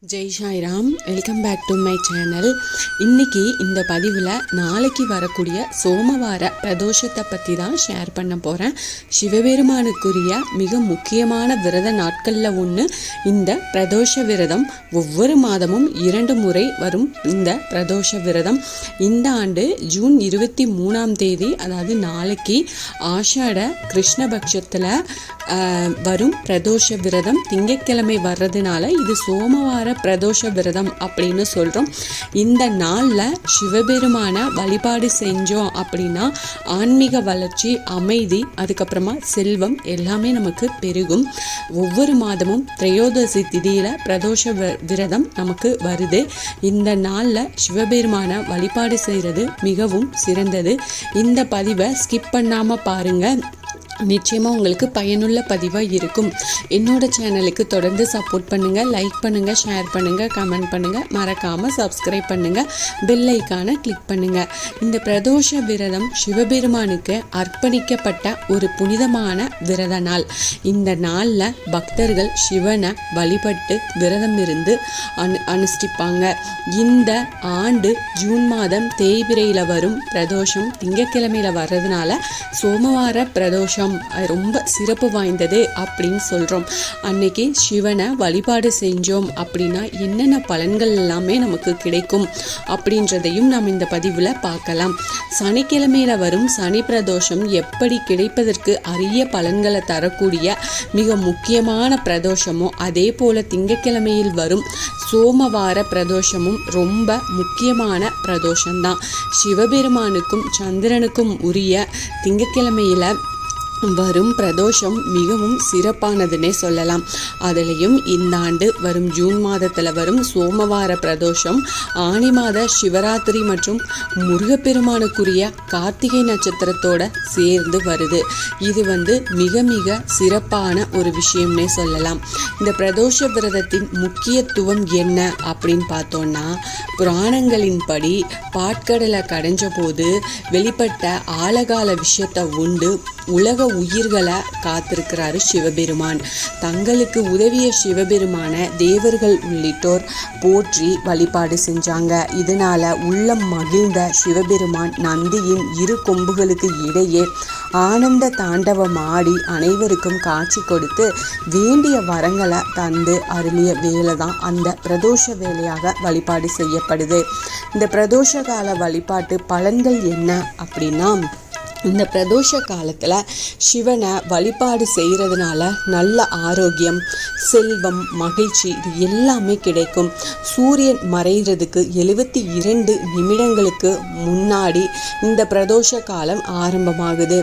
Jai Sairam, welcome back to my channel. இன்றைக்கி இந்த பதிவில் நாளைக்கு வரக்கூடிய சோமவார பிரதோஷத்தை பற்றி தான் ஷேர் பண்ண போகிறேன். சிவபெருமானுக்குரிய மிக முக்கியமான விரத நாட்களில் ஒன்று இந்த பிரதோஷ விரதம். ஒவ்வொரு மாதமும் 2 முறை வரும் இந்த பிரதோஷ விரதம். இந்த ஆண்டு ஜூன் 23 அதாவது நாளைக்கு ஆஷாட கிருஷ்ணபக்ஷத்தில் வரும் பிரதோஷ விரதம் திங்கட்கிழமை வர்றதுனால இது சோமவார பிரதோஷ விரதம் அப்படின்னு சொல்கிறோம். இந்த நாளில் சிவபெருமான வழிபாடு செஞ்சோம் அப்படின்னா ஆன்மீக வளர்ச்சி, அமைதி, அதுக்கப்புறமா செல்வம் எல்லாமே நமக்கு பெருகும். ஒவ்வொரு மாதமும் திரையோதசி திதியில் பிரதோஷ விரதம் நமக்கு வருது. இந்த நாளில் சிவபெருமான வழிபாடு செய்கிறது மிகவும் சிறந்தது. இந்த பதிவை ஸ்கிப் பண்ணாமல் பாருங்கள், நிச்சயமாக உங்களுக்கு பயனுள்ள பதிவாக இருக்கும். என்னோட சேனலுக்கு தொடர்ந்து சப்போர்ட் பண்ணுங்கள், லைக் பண்ணுங்கள், ஷேர் பண்ணுங்கள், கமெண்ட் பண்ணுங்கள், மறக்காமல் சப்ஸ்கிரைப் பண்ணுங்கள், பெல் ஐக்கானை கிளிக் பண்ணுங்கள். இந்த பிரதோஷ விரதம் சிவபெருமானுக்கு அர்ப்பணிக்கப்பட்ட ஒரு புனிதமான விரத நாள். இந்த நாளில் பக்தர்கள் சிவனை வழிபட்டு விரதம் இருந்து அனுஷ்டிப்பாங்க. இந்த ஆண்டு ஜூன் மாதம் தேய்பிரையில் வரும் பிரதோஷம் திங்கட்கிழமையில் வர்றதுனால சோமவார பிரதோஷம் ரொம்ப சிறப்பு வாய்ந்தது அப்படின்னு சொல்கிறோம். அன்னைக்கு சிவனை வழிபாடு செஞ்சோம் அப்படின்னா என்னென்ன பலன்கள் எல்லாமே நமக்கு கிடைக்கும் அப்படின்றதையும் நாம் இந்த பதிவில் பார்க்கலாம். சனிக்கிழமையில வரும் சனி பிரதோஷம் எப்படி கிடைப்பதற்கு அரிய பலன்களை தரக்கூடிய மிக முக்கியமான பிரதோஷமோ அதே போல திங்கட்கிழமையில் வரும் சோமவார பிரதோஷமும் ரொம்ப முக்கியமான பிரதோஷம்தான். சிவபெருமானுக்கும் சந்திரனுக்கும் உரிய திங்கட்கிழமையில வரும் பிரதோஷம் மிகவும் சிறப்பானதுன்னே சொல்லலாம். அதுலேயும் இந்த ஆண்டு வரும் ஜூன் மாதத்தில் வரும் சோமவார பிரதோஷம் ஆனி மாத சிவராத்திரி மற்றும் முருகப்பெருமானுக்குரிய கார்த்திகை நட்சத்திரத்தோட சேர்ந்து வருது. இது மிக மிக சிறப்பான ஒரு விஷயம்னே சொல்லலாம். இந்த பிரதோஷ விரதத்தின் முக்கியத்துவம் என்ன அப்படின்னு பார்த்தோன்னா, புராணங்களின்படி பாட்கடலை கடைஞ்ச போது வெளிப்பட்ட ஆழகால விஷயத்தை உண்டு உலக உயிர்களை காத்திருக்கிறாரு சிவபெருமான். தங்களுக்கு உதவிய சிவபெருமான தேவர்கள் உள்ளிட்டோர் போற்றி வழிபாடு செஞ்சாங்க. இதனால உள்ளம் மகிழ்ந்த சிவபெருமான் நந்தியின் 2 கொம்புகளுக்கு இடையே ஆனந்த தாண்டவம் ஆடி அனைவருக்கும் காட்சி கொடுத்து வேண்டிய வரங்களை தந்து அருளிய வேலை தான் அந்த பிரதோஷ வேலையாக வழிபாடு செய்யப்படுது. இந்த பிரதோஷ கால வழிபாட்டு பலன்கள் என்ன அப்படின்னா, இந்த பிரதோஷ காலத்தில் சிவனை வழிபாடு செய்கிறதுனால நல்ல ஆரோக்கியம், செல்வம், மகிழ்ச்சி இது எல்லாமே கிடைக்கும். சூரியன் மறைகிறதுக்கு 72 நிமிடங்களுக்கு முன்னாடி இந்த பிரதோஷ காலம் ஆரம்பமாகுது.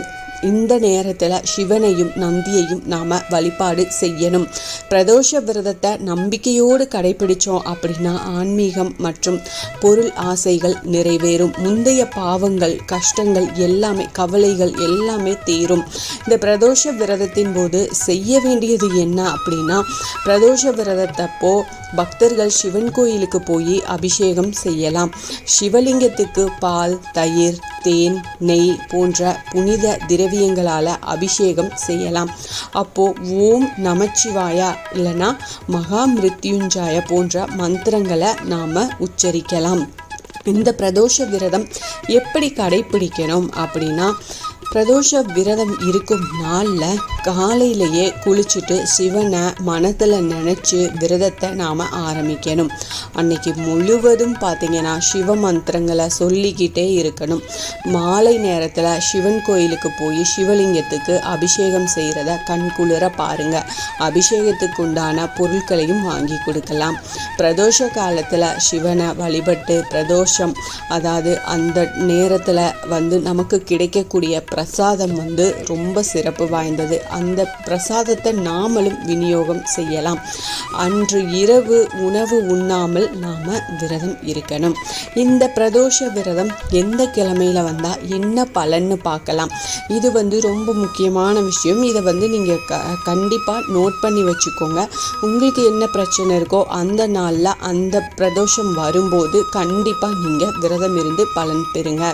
இந்த நேரத்தில் சிவனையும் நந்தியையும் நாம் வழிபாடு செய்யணும். பிரதோஷ விரதத்தை நம்பிக்கையோடு கடைபிடிச்சோம் அப்படின்னா ஆன்மீகம் மற்றும் பொருள் ஆசைகள் நிறைவேறும். முந்தைய பாவங்கள், கஷ்டங்கள் எல்லாமே, கவலைகள் எல்லாமே தீரும். இந்த பிரதோஷ விரதத்தின் போது செய்ய வேண்டியது என்ன அப்படின்னா, பிரதோஷ விரதத்தப்போ பக்தர்கள் சிவன் கோயிலுக்கு போய் அபிஷேகம் செய்யலாம். சிவலிங்கத்துக்கு பால், தயிர், தேன், நெய் போன்ற புனித திரவியங்களால் அபிஷேகம் செய்யலாம். அப்போது ஓம் நமச்சிவாயா இல்லைன்னா மகா மிருத்யுஞ்சாய போன்ற மந்திரங்களை நாம் உச்சரிக்கலாம். இந்த பிரதோஷ விரதம் எப்படி கடைபிடிக்கணும் அப்படின்னா, பிரதோஷ விரதம் இருக்கும் நாளில் காலையிலேயே குளிச்சுட்டு சிவனை மனத்தில் நினச்சி விரதத்தை நாம் ஆரம்பிக்கணும். அன்னைக்கு முழுவதும் பார்த்திங்கன்னா சிவ மந்திரங்களை சொல்லிக்கிட்டே இருக்கணும். மாலை நேரத்தில் சிவன் கோயிலுக்கு போய் சிவலிங்கத்துக்கு அபிஷேகம் செய்கிறத கண்குளிர பாருங்கள். அபிஷேகத்துக்கு உண்டான பொருட்களையும் வாங்கி கொடுக்கலாம். பிரதோஷ காலத்தில் சிவனை வழிபட்டு பிரதோஷம், அதாவது அந்த நேரத்தில் நமக்கு கிடைக்கக்கூடிய பிரசாதம் ரொம்ப சிறப்பு வாய்ந்தது. அந்த பிரசாதத்தை நாமளும் விநியோகம் செய்யலாம். அன்று இரவு உணவு உண்ணாமல் நாம் விரதம் இருக்கணும். இந்த பிரதோஷ விரதம் எந்த கிழமையில் வந்தால் என்ன பலன்னு பார்க்கலாம். இது ரொம்ப முக்கியமான விஷயம். இதை நீங்கள் கண்டிப்பாக நோட் பண்ணி வச்சுக்கோங்க. உங்களுக்கு என்ன பிரச்சனை இருக்கோ அந்த நாளில் அந்த பிரதோஷம் வரும்போது கண்டிப்பாக நீங்கள் விரதம் இருந்து பலன் பெறுங்க.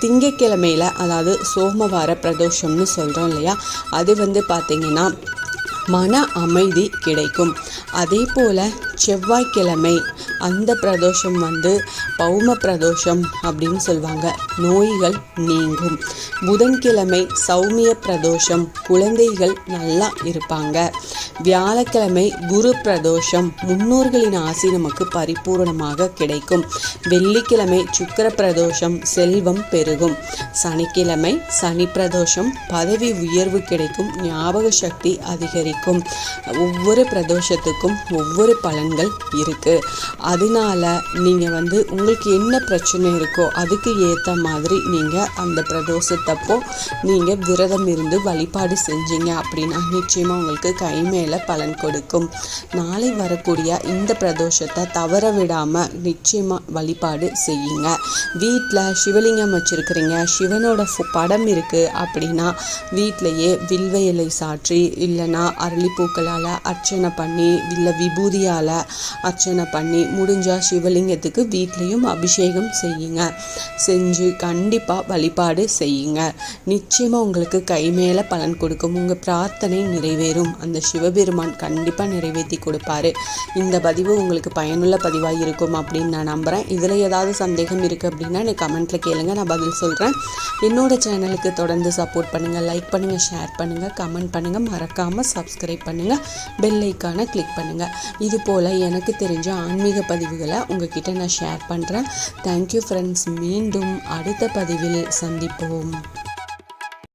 திங்கட்கிழமையில், அதாவது சோமவார பிரதோஷம்னு சொல்கிறோம் இல்லையா, அது பார்த்தீங்கன்னா மன அமைதி கிடைக்கும். அதே போல் செவ்வாய்க்கிழமை அந்த பிரதோஷம் வந்து பௌம பிரதோஷம் அப்படின்னு சொல்லுவாங்க, நோய்கள் நீங்கும். புதன்கிழமை சௌமிய பிரதோஷம், குழந்தைகள் நல்லா இருப்பாங்க. வியாழக்கிழமை குரு பிரதோஷம், முன்னோர்களின் ஆசி நமக்கு பரிபூர்ணமாக கிடைக்கும். வெள்ளிக்கிழமை சுக்கிர பிரதோஷம், செல்வம் பெருகும். சனிக்கிழமை சனி பிரதோஷம், பதவி உயர்வு கிடைக்கும், ஞாபக சக்தி அதிகரிக்கும். ஒவ்வொரு பிரதோஷத்துக்கும் ஒவ்வொரு பலன்கள் இருக்கு. அதனால நீங்க வந்து உங்களுக்கு என்ன பிரச்சனை இருக்கோ அதுக்கு ஏற்ற மாதிரி நீங்க அந்த பிரதோஷத்தப்போ நீங்க விரதம் இருந்து வழிபாடு செஞ்சீங்க அப்படின்னா நிச்சயமா உங்களுக்கு கை மேல பலன் கொடுக்கும். நாளை வரக்கூடிய இந்த பிரதோஷத்தை தவற விடாம நிச்சயமா வழிபாடு செய்யுங்க. வீட்டில் சிவலிங்கம் வச்சிருக்கிறீங்க, சிவனோட படம் இருக்கு அப்படின்னா வீட்டிலையே வில்வ இலை சாற்றி இல்லைன்னா அரளிப்பூக்களால் அர்ச்சனை பண்ணி இல்லை விபூதியால் அர்ச்சனை பண்ணி முடிஞ்சால் சிவலிங்கத்துக்கு வீட்லேயும் அபிஷேகம் செய்யுங்க. செஞ்சு கண்டிப்பாக வழிபாடு செய்யுங்க. நிச்சயமாக உங்களுக்கு கை மேலே பலன் கொடுக்கும். உங்கள் பிரார்த்தனை நிறைவேறும். அந்த சிவபெருமான் கண்டிப்பாக நிறைவேற்றி கொடுப்பாரு. இந்த பதிவு உங்களுக்கு பயனுள்ள பதிவாக இருக்கும் அப்படின்னு நான் நம்புகிறேன். இதில் ஏதாவது சந்தேகம் இருக்குது அப்படின்னா எனக்கு கமெண்ட்டில் கேளுங்க, நான் பதில் சொல்கிறேன். என்னோட சேனலுக்கு தொடர்ந்து சப்போர்ட் பண்ணுங்கள், லைக் பண்ணுங்கள், ஷேர் பண்ணுங்கள், கமெண்ட் பண்ணுங்கள், மறக்காமல் சப்ஸ்கிரைப் பண்ணுங்கள், பெல் ஐக்கானை கிளிக் பண்ணுங்கள். இது போல் எனக்கு தெரிஞ்ச ஆன்மீக பதிவுகளை உங்ககிட்ட நான் ஷேர் பண்ணுறேன். Thank you friends. மீண்டும் அடுத்த பதிவில் சந்திப்போம்.